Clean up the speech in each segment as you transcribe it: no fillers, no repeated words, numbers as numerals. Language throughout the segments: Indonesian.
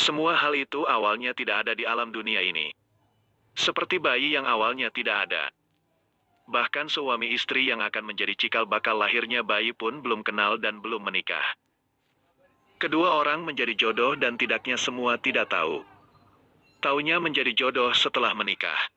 Semua hal itu awalnya tidak ada di alam dunia ini. Seperti bayi yang awalnya tidak ada. Bahkan suami istri yang akan menjadi cikal bakal lahirnya bayi pun belum kenal dan belum menikah. Kedua orang menjadi jodoh dan tidaknya semua tidak tahu. Taunya menjadi jodoh setelah menikah.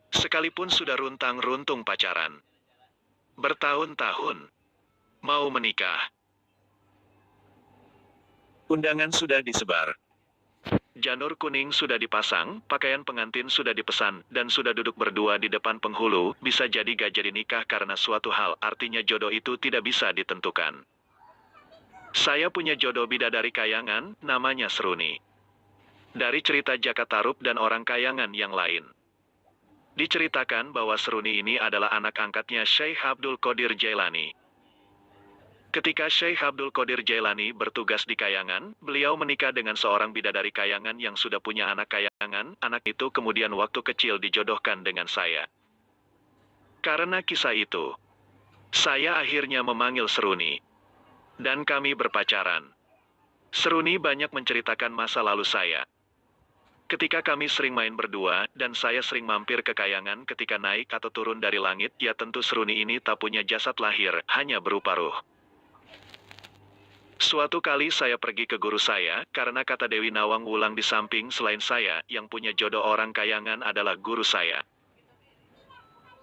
Sekalipun sudah runtang-runtung pacaran. Bertahun-tahun. Mau menikah. Undangan sudah disebar. Janur kuning sudah dipasang, pakaian pengantin sudah dipesan, dan sudah duduk berdua di depan penghulu, bisa jadi gak jadi nikah karena suatu hal, artinya jodoh itu tidak bisa ditentukan. Saya punya jodoh bidadari kayangan, namanya Seruni. Dari cerita Jaka Tarub dan orang kayangan yang lain. Diceritakan bahwa Seruni ini adalah anak angkatnya Syekh Abdul Qadir Jailani. Ketika Syekh Abdul Qadir Jailani bertugas di Kayangan, beliau menikah dengan seorang bidadari Kayangan yang sudah punya anak Kayangan, anak itu kemudian waktu kecil dijodohkan dengan saya. Karena kisah itu, saya akhirnya memanggil Seruni. Dan kami berpacaran. Seruni banyak menceritakan masa lalu saya. Ketika kami sering main berdua, dan saya sering mampir ke Kayangan ketika naik atau turun dari langit, ya tentu Seruni ini tak punya jasad lahir, hanya berupa ruh. Suatu kali saya pergi ke guru saya, karena kata Dewi Nawang Wulan di samping selain saya, yang punya jodoh orang Kayangan adalah guru saya.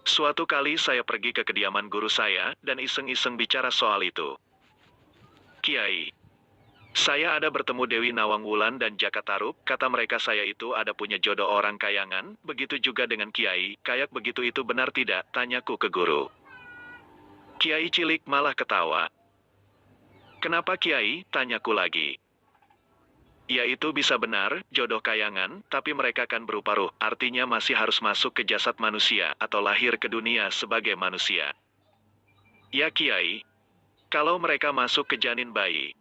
Suatu kali saya pergi ke kediaman guru saya, dan iseng-iseng bicara soal itu. Kiai, saya ada bertemu Dewi Nawang Wulan dan Jaka Tarub, kata mereka saya itu ada punya jodoh orang Kayangan, begitu juga dengan Kiai, kayak begitu itu benar tidak, tanyaku ke guru. Kiai cilik malah ketawa. Kenapa Kiai? Tanyaku lagi. Ya itu bisa benar, jodoh Kayangan, tapi mereka kan berupa ruh, artinya masih harus masuk ke jasad manusia, atau lahir ke dunia sebagai manusia. Ya Kiai, kalau mereka masuk ke janin bayi,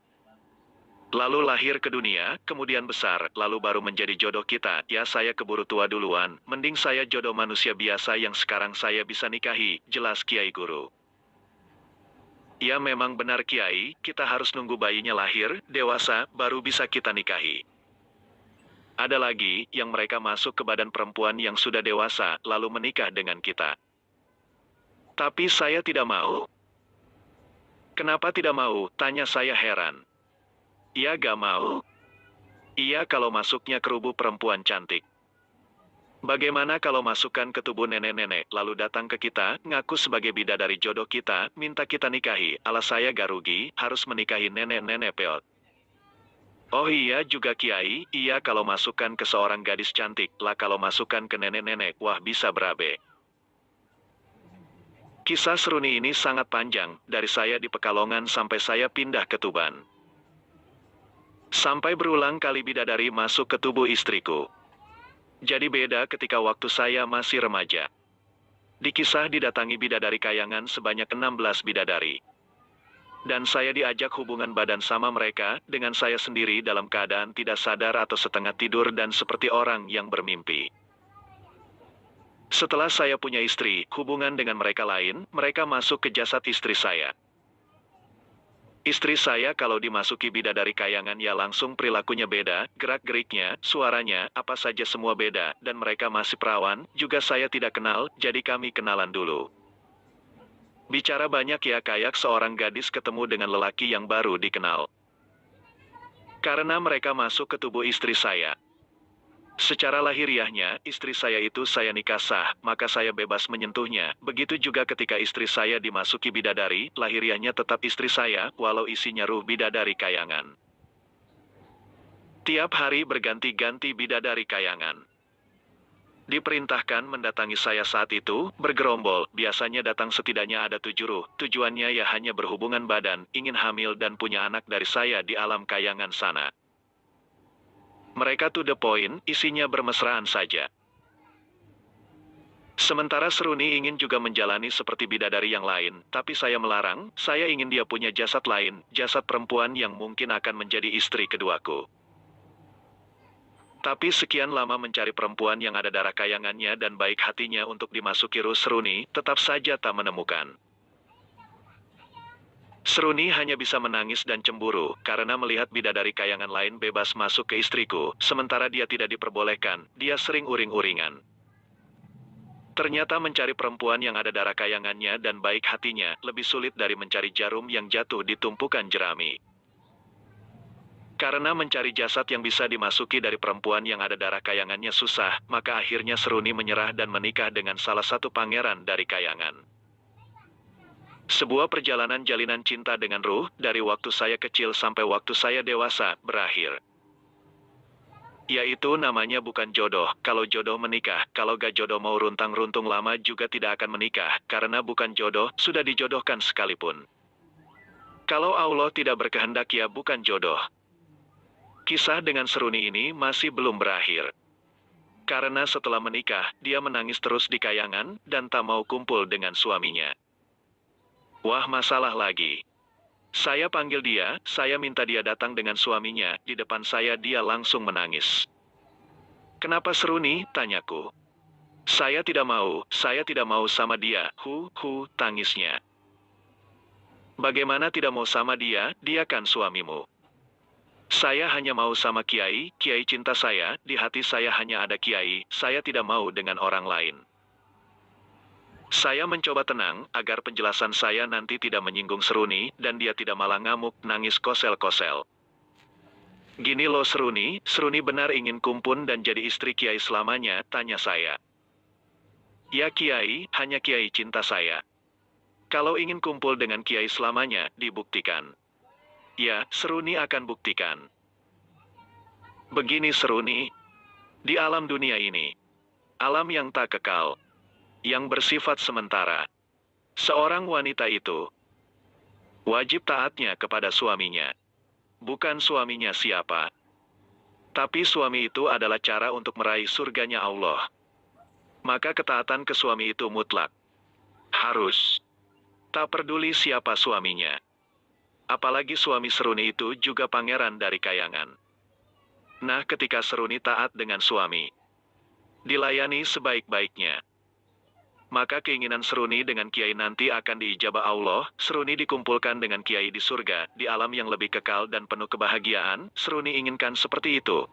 lalu lahir ke dunia, kemudian besar, lalu baru menjadi jodoh kita, ya saya keburu tua duluan, mending saya jodoh manusia biasa yang sekarang saya bisa nikahi, jelas Kiai Guru. Ya memang benar Kiai, kita harus nunggu bayinya lahir, dewasa, baru bisa kita nikahi. Ada lagi, yang mereka masuk ke badan perempuan yang sudah dewasa, lalu menikah dengan kita. Tapi saya tidak mau. Kenapa tidak mau? Tanya saya heran. Ya gak mau. Iya kalau masuknya ke rubuh perempuan cantik. Bagaimana kalau masukkan ke tubuh nenek-nenek, lalu datang ke kita, ngaku sebagai bidadari jodoh kita, minta kita nikahi, ala saya gak rugi, harus menikahi nenek-nenek peot. Oh iya juga Kiai, iya kalau masukkan ke seorang gadis cantik, lah kalau masukkan ke nenek-nenek, wah bisa berabe. Kisah Seruni ini sangat panjang, dari saya di Pekalongan sampai saya pindah ke Tuban. Sampai berulang kali bidadari masuk ke tubuh istriku. Jadi beda ketika waktu saya masih remaja. Di kisah didatangi bidadari Kayangan sebanyak 16 bidadari. Dan saya diajak hubungan badan sama mereka, dengan saya sendiri dalam keadaan tidak sadar atau setengah tidur dan seperti orang yang bermimpi. Setelah saya punya istri, hubungan dengan mereka lain, mereka masuk ke jasad istri saya. Istri saya kalau dimasuki bidadari Kayangan ya langsung perilakunya beda, gerak-geriknya, suaranya, apa saja semua beda, dan mereka masih perawan, juga saya tidak kenal, jadi kami kenalan dulu. Bicara banyak ya kayak seorang gadis ketemu dengan lelaki yang baru dikenal. Karena mereka masuk ke tubuh istri saya. Secara lahiriahnya, istri saya itu saya nikah sah, maka saya bebas menyentuhnya. Begitu juga ketika istri saya dimasuki bidadari, lahiriahnya tetap istri saya, walau isinya ruh bidadari Kayangan. Tiap hari berganti-ganti bidadari Kayangan. Diperintahkan mendatangi saya saat itu, bergerombol, biasanya datang setidaknya ada 7 ruh, tujuannya ya hanya berhubungan badan, ingin hamil dan punya anak dari saya di alam Kayangan sana. Mereka to the point, isinya bermesraan saja. Sementara Seruni ingin juga menjalani seperti bidadari yang lain, tapi saya melarang, saya ingin dia punya jasad lain, jasad perempuan yang mungkin akan menjadi istri keduaku. Tapi sekian lama mencari perempuan yang ada darah Kayangannya dan baik hatinya untuk dimasuki ruh Seruni, tetap saja tak menemukan. Seruni hanya bisa menangis dan cemburu karena melihat bidadari kayangan lain bebas masuk ke istriku, sementara dia tidak diperbolehkan. Dia sering uring-uringan. Ternyata mencari perempuan yang ada darah kayangannya dan baik hatinya lebih sulit dari mencari jarum yang jatuh di tumpukan jerami. Karena mencari jasad yang bisa dimasuki dari perempuan yang ada darah kayangannya susah, maka akhirnya Seruni menyerah dan menikah dengan salah satu pangeran dari kayangan. Sebuah perjalanan jalinan cinta dengan ruh, dari waktu saya kecil sampai waktu saya dewasa, berakhir. Yaitu namanya bukan jodoh, kalau jodoh menikah, kalau gak jodoh mau runtang-runtung lama juga tidak akan menikah, karena bukan jodoh, sudah dijodohkan sekalipun. Kalau Allah tidak berkehendak ya bukan jodoh. Kisah dengan Seruni ini masih belum berakhir. Karena setelah menikah, dia menangis terus di kayangan, dan tak mau kumpul dengan suaminya. Wah, masalah lagi. Saya panggil dia, saya minta dia datang dengan suaminya, di depan saya dia langsung menangis. Kenapa Seruni? Tanyaku. Saya tidak mau sama dia, tangisnya. Bagaimana tidak mau sama dia, dia kan suamimu. Saya hanya mau sama Kiai, Kiai cinta saya, di hati saya hanya ada Kiai, saya tidak mau dengan orang lain. Saya mencoba tenang, agar penjelasan saya nanti tidak menyinggung Seruni, dan dia tidak malah ngamuk, nangis kosel-kosel. Gini loh Seruni, Seruni benar ingin kumpul dan jadi istri Kiai selamanya, tanya saya. Ya Kiai, hanya Kiai cinta saya. Kalau ingin kumpul dengan Kiai selamanya, dibuktikan. Ya, Seruni akan buktikan. Begini Seruni, di alam dunia ini, alam yang tak kekal, yang bersifat sementara, seorang wanita itu wajib taatnya kepada suaminya. Bukan suaminya siapa, tapi suami itu adalah cara untuk meraih surganya Allah. Maka ketaatan ke suami itu mutlak. Harus. Tak peduli siapa suaminya. Apalagi suami Seruni itu juga pangeran dari kayangan. Nah, ketika Seruni taat dengan suami, dilayani sebaik-baiknya, maka keinginan Seruni dengan Kiai nanti akan diijabah Allah. Seruni dikumpulkan dengan Kiai di surga, di alam yang lebih kekal dan penuh kebahagiaan. Seruni inginkan seperti itu.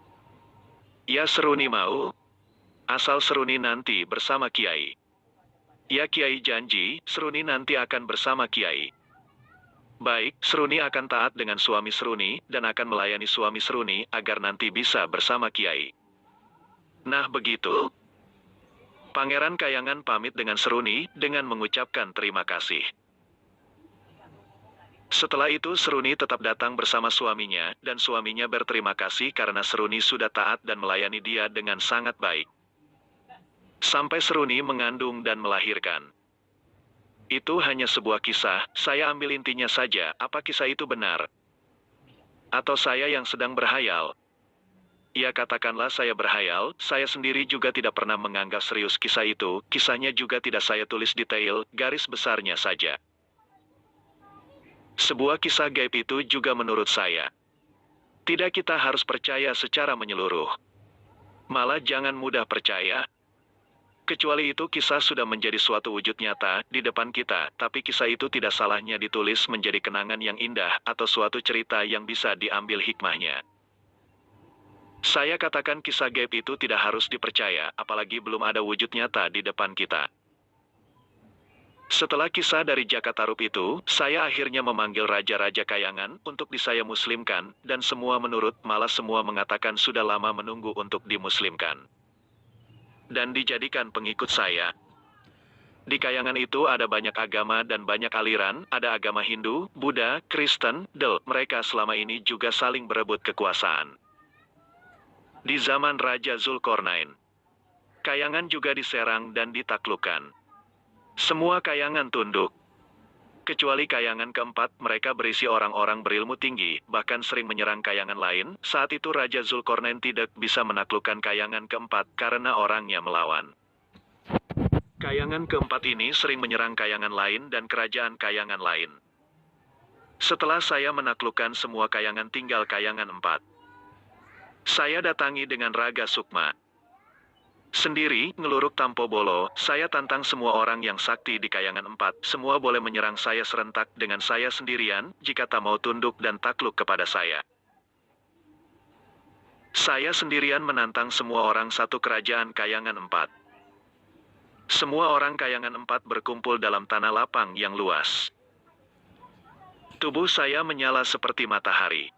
Ya Seruni mau, asal Seruni nanti bersama Kiai. Ya Kiai janji, Seruni nanti akan bersama Kiai. Baik, Seruni akan taat dengan suami Seruni, dan akan melayani suami Seruni, agar nanti bisa bersama Kiai. Nah begitu. Pangeran Kayangan pamit dengan Seruni, dengan mengucapkan terima kasih. Setelah itu Seruni tetap datang bersama suaminya, dan suaminya berterima kasih karena Seruni sudah taat dan melayani dia dengan sangat baik. Sampai Seruni mengandung dan melahirkan. Itu hanya sebuah kisah, saya ambil intinya saja, apa kisah itu benar? Atau saya yang sedang berhayal? Ya katakanlah saya berhayal, saya sendiri juga tidak pernah menganggap serius kisah itu, kisahnya juga tidak saya tulis detail, garis besarnya saja. Sebuah kisah gaib itu juga menurut saya. Tidak kita harus percaya secara menyeluruh. Malah jangan mudah percaya. Kecuali itu kisah sudah menjadi suatu wujud nyata di depan kita, tapi kisah itu tidak salahnya ditulis menjadi kenangan yang indah atau suatu cerita yang bisa diambil hikmahnya. Saya katakan kisah gaib itu tidak harus dipercaya, apalagi belum ada wujud nyata di depan kita. Setelah kisah dari Jakatarup itu, saya akhirnya memanggil raja-raja kayangan untuk saya muslimkan, dan semua menurut, malah semua mengatakan sudah lama menunggu untuk dimuslimkan. Dan dijadikan pengikut saya. Di kayangan itu ada banyak agama dan banyak aliran, ada agama Hindu, Buddha, Kristen, mereka selama ini juga saling berebut kekuasaan. Di zaman Raja Zulkarnain, kayangan juga diserang dan ditaklukkan. Semua kayangan tunduk. Kecuali kayangan keempat, mereka berisi orang-orang berilmu tinggi, bahkan sering menyerang kayangan lain. Saat itu Raja Zulkarnain tidak bisa menaklukkan kayangan keempat karena orangnya melawan. Kayangan keempat ini sering menyerang kayangan lain dan kerajaan kayangan lain. Setelah saya menaklukkan semua kayangan, tinggal kayangan empat. Saya datangi dengan Raga Sukma. Sendiri, ngeluruk tanpa bolo, saya tantang semua orang yang sakti di kayangan 4. Semua boleh menyerang saya serentak dengan saya sendirian, jika tak mau tunduk dan takluk kepada saya. Saya sendirian menantang semua orang satu kerajaan kayangan 4. Semua orang kayangan 4 berkumpul dalam tanah lapang yang luas. Tubuh saya menyala seperti matahari.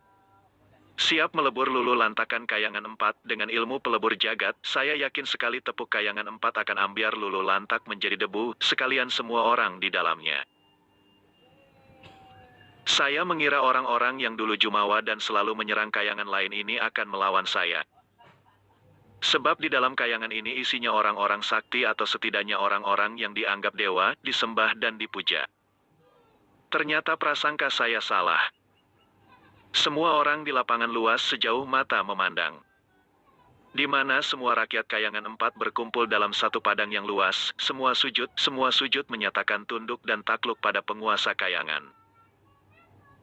Siap melebur lulu lantakan kayangan 4 dengan ilmu pelebur jagat, saya yakin sekali tepuk kayangan 4 akan ambiar lulu lantak menjadi debu, sekalian semua orang di dalamnya. Saya mengira orang-orang yang dulu jumawa dan selalu menyerang kayangan lain ini akan melawan saya. Sebab di dalam kayangan ini isinya orang-orang sakti atau setidaknya orang-orang yang dianggap dewa, disembah dan dipuja. Ternyata prasangka saya salah. Semua orang di lapangan luas sejauh mata memandang. Di mana semua rakyat kayangan 4 berkumpul dalam satu padang yang luas, semua sujud menyatakan tunduk dan takluk pada penguasa kayangan.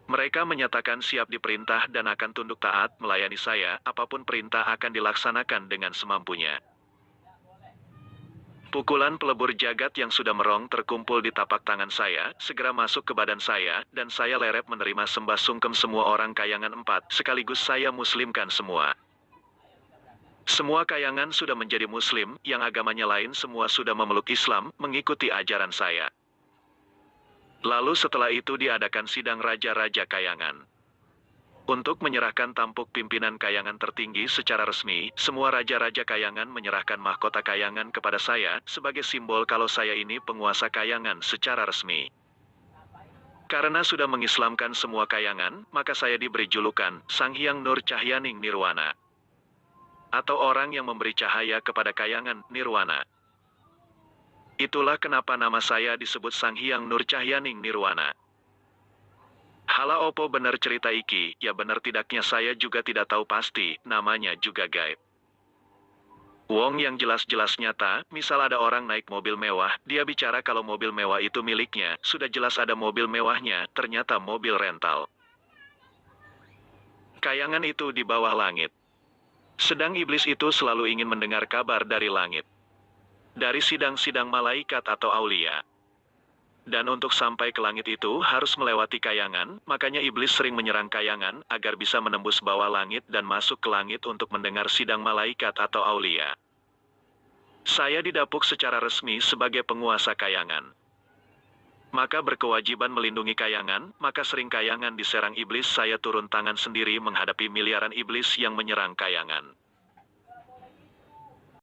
Mereka menyatakan siap diperintah dan akan tunduk taat melayani saya, apapun perintah akan dilaksanakan dengan semampunya. Pukulan pelebur jagat yang sudah merong terkumpul di tapak tangan saya, segera masuk ke badan saya, dan saya lerep menerima sembah sungkem semua orang kayangan 4, sekaligus saya muslimkan semua. Semua kayangan sudah menjadi muslim, yang agamanya lain semua sudah memeluk Islam, mengikuti ajaran saya. Lalu setelah itu diadakan sidang raja-raja kayangan. Untuk menyerahkan tampuk pimpinan kayangan tertinggi secara resmi, semua raja-raja kayangan menyerahkan mahkota kayangan kepada saya, sebagai simbol kalau saya ini penguasa kayangan secara resmi. Karena sudah mengislamkan semua kayangan, maka saya diberi julukan, Sang Hyang Nur Cahyaning Nirwana. Atau orang yang memberi cahaya kepada kayangan, Nirwana. Itulah kenapa nama saya disebut Sang Hyang Nur Cahyaning Nirwana. Hala opo benar cerita iki, ya benar tidaknya saya juga tidak tahu pasti, namanya juga gaib. Wong yang jelas-jelas nyata, misal ada orang naik mobil mewah, dia bicara kalau mobil mewah itu miliknya, sudah jelas ada mobil mewahnya, ternyata mobil rental. Kayangan itu di bawah langit. Sedang iblis itu selalu ingin mendengar kabar dari langit. Dari sidang-sidang malaikat atau aulia. Dan untuk sampai ke langit itu harus melewati kayangan, makanya iblis sering menyerang kayangan, agar bisa menembus bawah langit dan masuk ke langit untuk mendengar sidang malaikat atau aulia. Saya didapuk secara resmi sebagai penguasa kayangan. Maka berkewajiban melindungi kayangan, maka sering kayangan diserang iblis saya turun tangan sendiri menghadapi miliaran iblis yang menyerang kayangan.